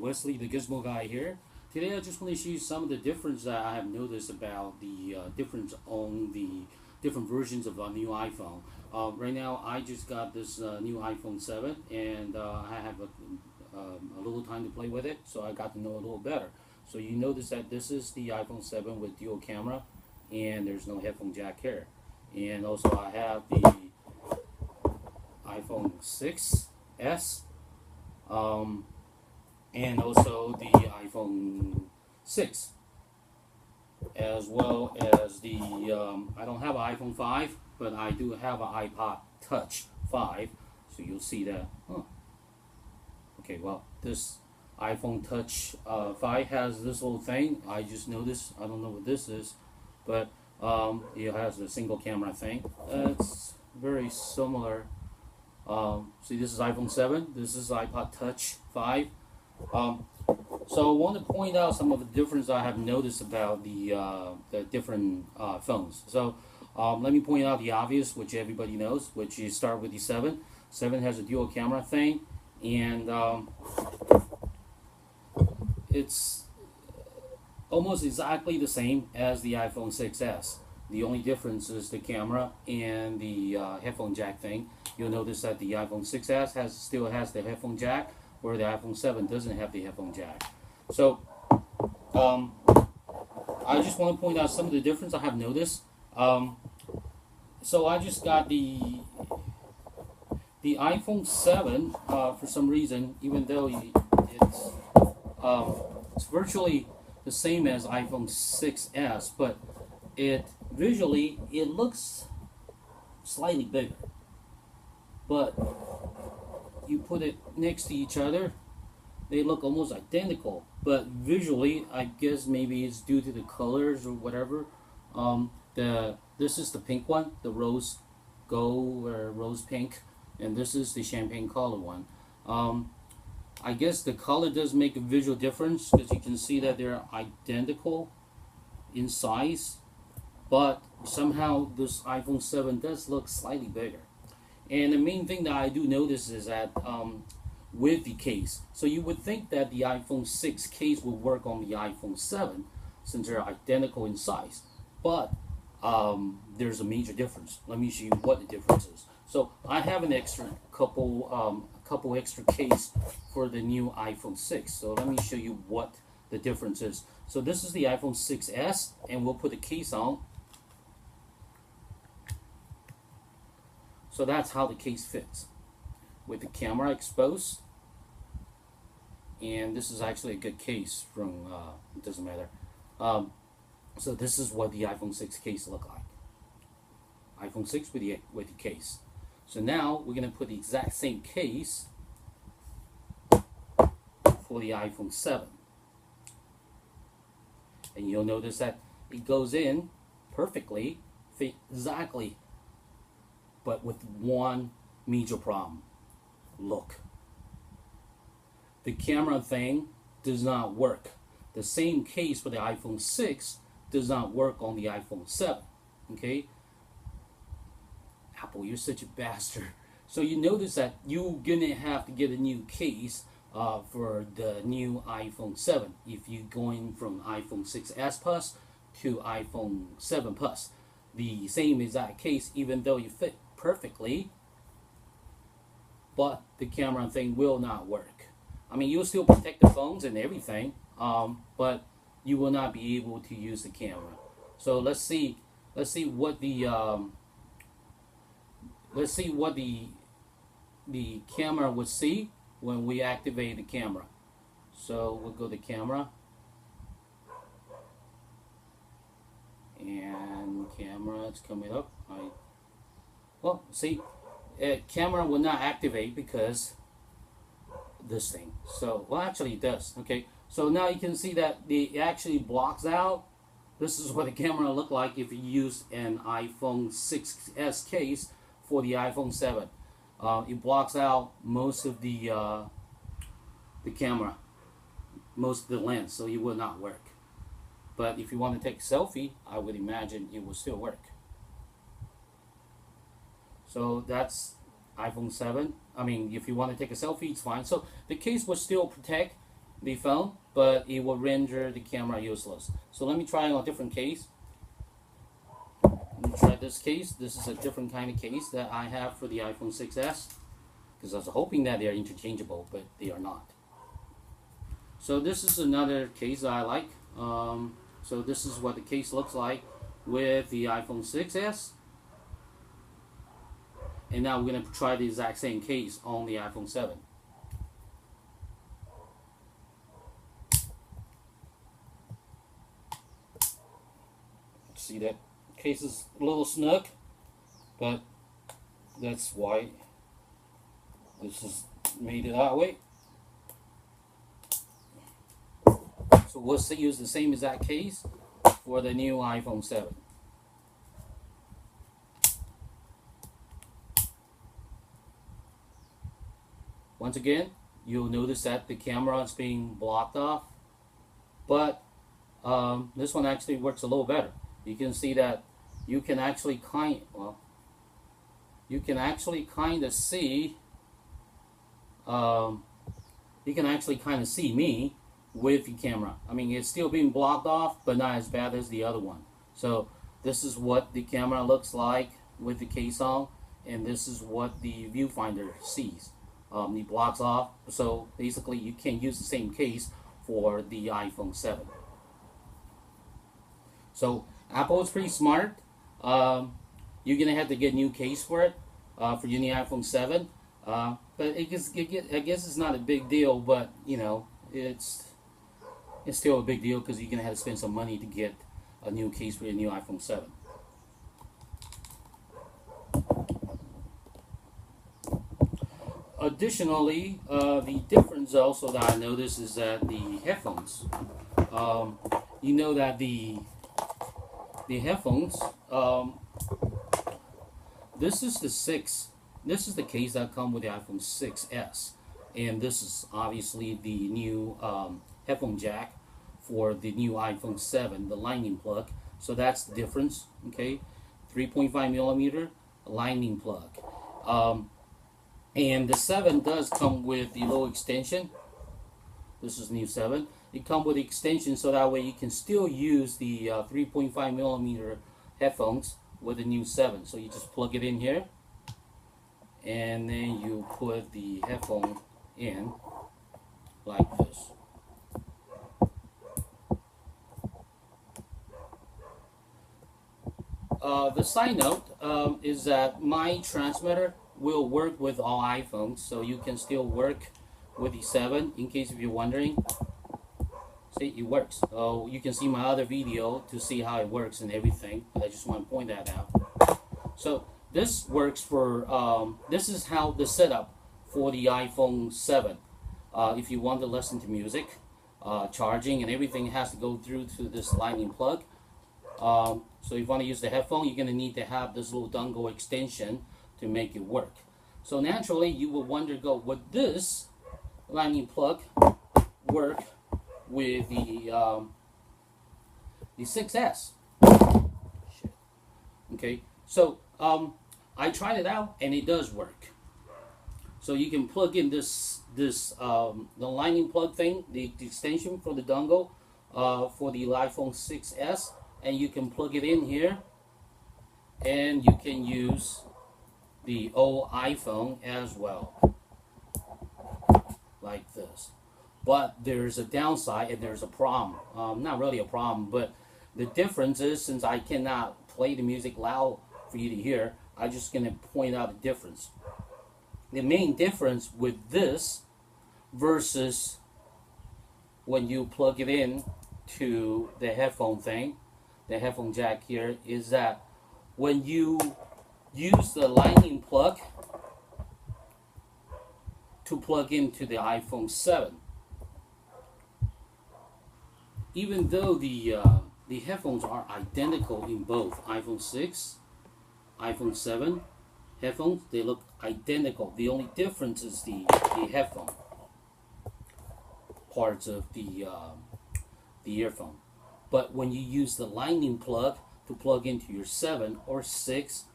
Wesley, the Gizmo guy here. Today I just want to show you some of the difference that I have noticed about the difference on the different versions of a new iPhone. Right now I just got this new iPhone 7 and I have a little time to play with it, so I got to know a little better. So you notice that this is the iPhone 7 with dual camera and there's no headphone jack here. And also I have the iPhone 6s and also the iPhone 6, as well as the I don't have an iPhone 5, but I do have an iPod Touch 5, so you'll see that. Okay, well, this iPhone Touch 5 has this little thing. I just noticed, I don't know what this is, but it has a single camera thing. It's very similar. See, this is iPhone 7, this is iPod Touch 5. So I want to point out some of the difference I have noticed about the different phones. So let me point out the obvious, which everybody knows, which you start with the 7. 7 has a dual camera thing, and it's almost exactly the same as the iPhone 6s. The only difference is the camera and the headphone jack thing. You'll notice that the iPhone 6s still has the headphone jack, where the iPhone 7 doesn't have the headphone jack. So I just want to point out some of the difference I have noticed. So I just got the iPhone 7 for some reason, even though it's virtually the same as iPhone 6s, but visually it looks slightly bigger. But you put it next to each other, they look almost identical. But visually, I guess maybe it's due to the colors or whatever. This is the pink one, the rose gold or rose pink, and this is the champagne color one. I guess the color does make a visual difference because you can see that they're identical in size, but somehow this iPhone 7 does look slightly bigger. And the main thing that I do notice is that with the case, so you would think that the iPhone 6 case would work on the iPhone 7 since they're identical in size, but there's a major difference. Let me show you what the difference is. So I have an extra couple extra case for the new iPhone 6. So let me show you what the difference is. So this is the iPhone 6s, and we'll put the case on. So that's how the case fits, with the camera exposed. And this is actually a good case from, it doesn't matter. So this is what the iPhone 6 case look like. iPhone 6 with the case. So now we're going to put the exact same case for the iPhone 7. And you'll notice that it goes in perfectly, fit exactly, but with one major problem. Look. The camera thing does not work. The same case for the iPhone 6 does not work on the iPhone 7. Okay? Apple, you're such a bastard. So you notice that you're gonna have to get a new case for the new iPhone 7 if you're going from iPhone 6s Plus to iPhone 7 Plus. The same exact case, even though you fit perfectly, but the camera thing will not work. I mean, you'll still protect the phones and everything, but you will not be able to use the camera. So let's see what the camera would see when we activate the camera. So we'll go to camera, and camera, it's coming up. Well, see, camera will not activate because this thing. So, well, actually it does. Okay, so now you can see that it actually blocks out. This is what the camera look like if you use an iPhone 6s case for the iPhone 7. It blocks out most of the camera, most of the lens, so it will not work. But if you want to take a selfie, I would imagine it will still work. So that's iPhone 7. I mean, if you want to take a selfie, it's fine. So the case will still protect the phone, but it will render the camera useless. So let me try on a different case. Let me try this case. This is a different kind of case that I have for the iPhone 6s, because I was hoping that they are interchangeable, but they are not. So this is another case that I like. So this is what the case looks like with the iPhone 6s. And now we're going to try the exact same case on the iPhone 7. See, that case is a little snug, but that's why this is made it that way. So we'll use the same exact case for the new iPhone 7. Once again, you'll notice that the camera is being blocked off, but this one actually works a little better. You can see that you can actually kind of see me with the camera. I mean, it's still being blocked off, but not as bad as the other one. So this is what the camera looks like with the case on, and this is what the viewfinder sees. It blocks off, so basically you can use the same case for the iPhone 7. So Apple is pretty smart. You're gonna have to get a new case for it for your new iPhone 7. But I guess it's not a big deal, but you know, it's still a big deal because you're gonna have to spend some money to get a new case for your new iPhone 7. Additionally, the difference also that I noticed is that the headphones. You know that the headphones. This is the 6. This is the case that comes with the iPhone 6s, and this is obviously the new headphone jack for the new iPhone 7, the lightning plug. So that's the difference. Okay, 3.5 millimeter lightning plug. And the 7 does come with the little extension. This is new 7. It comes with the extension, so that way you can still use the 3.5 millimeter headphones with the new 7. So you just plug it in here, and then you put the headphone in like this. The side note is that my transmitter will work with all iPhones, so you can still work with the 7, in case if you're wondering. See, it works. So you can see my other video to see how it works and everything. I just want to point that out. So this works for, this is how the setup for the iPhone 7. If you want to listen to music, charging and everything has to go through to this lightning plug. So if you want to use the headphone, you're going to need to have this little dongle extension to make it work. So naturally, you will wonder, would this lightning plug work with the 6s? Shit. Okay, so I tried it out and it does work. So you can plug in the lightning plug thing, the extension for the dongle for the iPhone 6s, and you can plug it in here, and you can use the old iPhone as well, like this. But there's a downside and there's a problem. Not really a problem, but the difference is, since I cannot play the music loud for you to hear, I'm just going to point out the difference. The main difference with this versus when you plug it in to the headphone thing, the headphone jack here, is that when you use the lightning plug to plug into the iPhone 7, even though the headphones are identical in both iPhone 6, iPhone 7 headphones, they look identical. The only difference is the headphone parts of the earphone. But when you use the lightning plug to plug into your 7 or 6,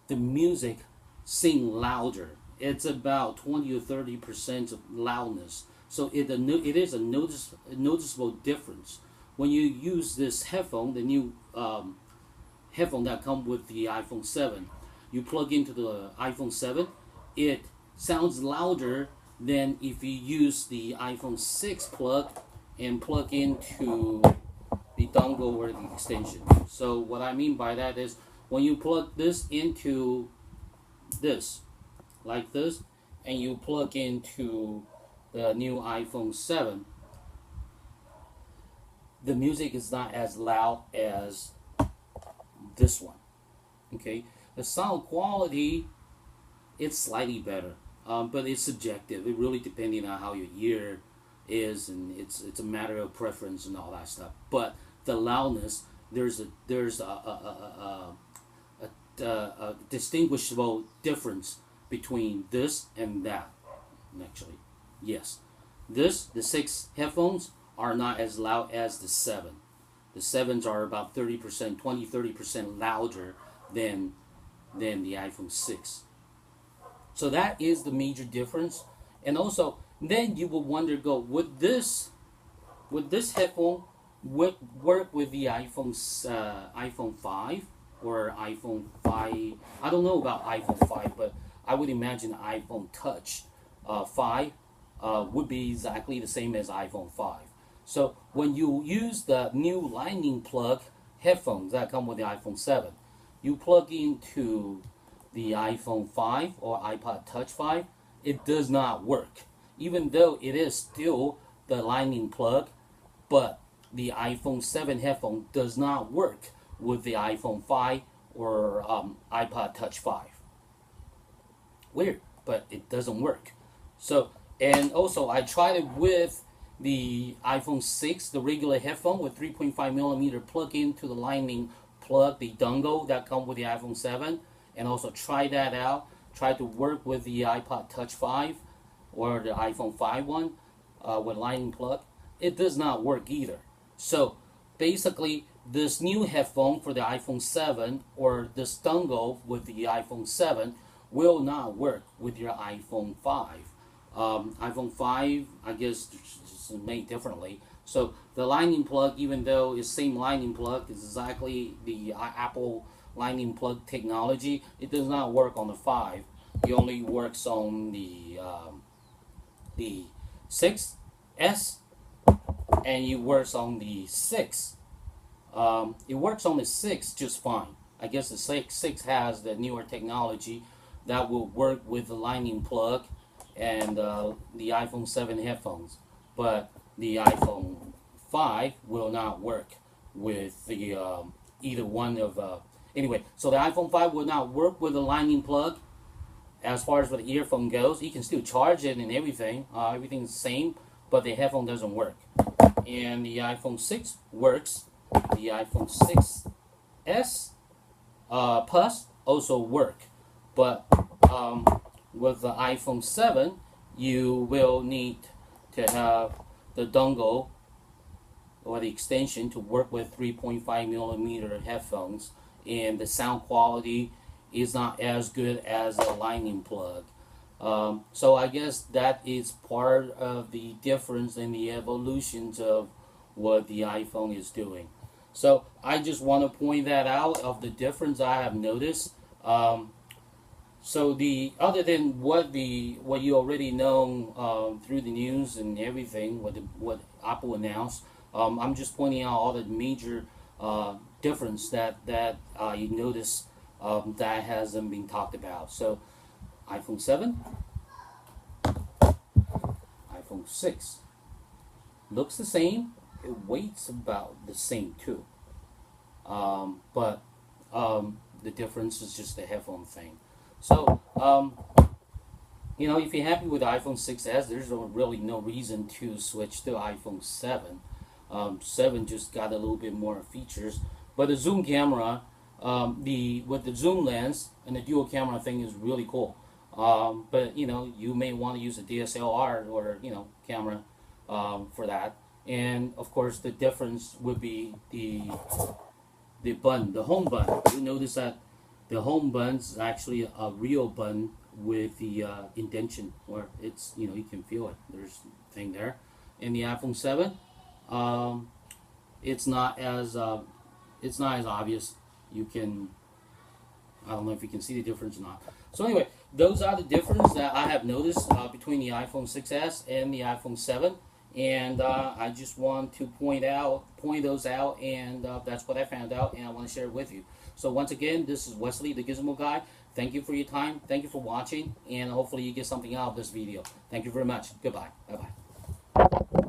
the music sing louder. It's about 20 or 30% of loudness. So it is a noticeable difference when you use this headphone, the new headphone that come with the iPhone 7. You plug into the iPhone 7, it sounds louder than if you use the iPhone 6 plug and plug into the dongle or the extension. So what I mean by that is when you plug this into this, like this, and you plug into the new iPhone 7, the music is not as loud as this one. Okay, the sound quality, it's slightly better, but it's subjective. It really depending on how your ear is, and it's a matter of preference and all that stuff. But the loudness, there's a distinguishable difference between this and that. Actually, yes, the 6 headphones are not as loud as the 7. The 7s are about 30%, 20-30% louder than the iPhone 6. So that is the major difference. And also, then you will wonder, would this headphone work with the iPhone 5 or iPhone 5? I don't know about iPhone 5, but I would imagine iPhone Touch 5 would be exactly the same as iPhone 5. So when you use the new lightning plug headphones that come with the iPhone 7, you plug into the iPhone 5 or iPod Touch 5, it does not work. Even though it is still the lightning plug, but the iPhone 7 headphone does not work with the iPhone 5 or iPod Touch 5. Weird, but it doesn't work. So, and also I tried it with the iPhone 6, the regular headphone with 3.5mm plug into the lightning plug, the dongle that come with the iPhone 7, and also try that out. Try to work with the iPod Touch 5 or the iPhone 5 one with lightning plug. It does not work either. So basically, this new headphone for the iPhone 7 or this dongle with the iPhone 7 will not work with your iPhone 5. iPhone 5, I guess, is made differently. So the lightning plug, even though it's same lightning plug, is exactly the Apple lightning plug technology, it does not work on the 5. It only works on the 6S, and it works on the 6. It works on the 6 just fine. I guess the 6 has the newer technology that will work with the lightning plug and the iPhone 7 headphones, but the iPhone 5 will not work with the either one of anyway. So the iPhone 5 will not work with the lightning plug. As far as the earphone goes, you can still charge it and everything. Everything's the same, but the headphone doesn't work. And the iPhone 6 works. The iPhone 6S Plus also work, but with the iPhone 7, you will need to have the dongle or the extension to work with 3.5mm headphones, and the sound quality is not as good as a lightning plug. So I guess that is part of the difference in the evolutions of what the iPhone is doing. So I just want to point that out of the difference I have noticed. So the other than what you already know through the news and everything, what Apple announced, I'm just pointing out all the major difference that you notice that hasn't been talked about. So iPhone 7, iPhone 6 looks the same. It weighs about the same too. But the difference is just the headphone thing. So, if you're happy with the iPhone 6s, there's really no reason to switch to iPhone 7. 7 just got a little bit more features. But the zoom camera, with the zoom lens and the dual camera thing is really cool. But, you may want to use a DSLR or, camera for that. And, of course, the difference would be the button, the home button. You notice that the home button is actually a real button with the indentation where it's, you know, you can feel it. There's a thing there. In the iPhone 7, it's not as obvious. You can, I don't know if you can see the difference or not. So anyway, those are the differences that I have noticed between the iPhone 6s and the iPhone 7, and I just want to point those out, and that's what I found out, and I want to share it with you. So once again, this is Wesley, the Gizmo Guy. Thank you for your time. Thank you for watching, and hopefully you get something out of this video. Thank you very much. Goodbye. Bye bye.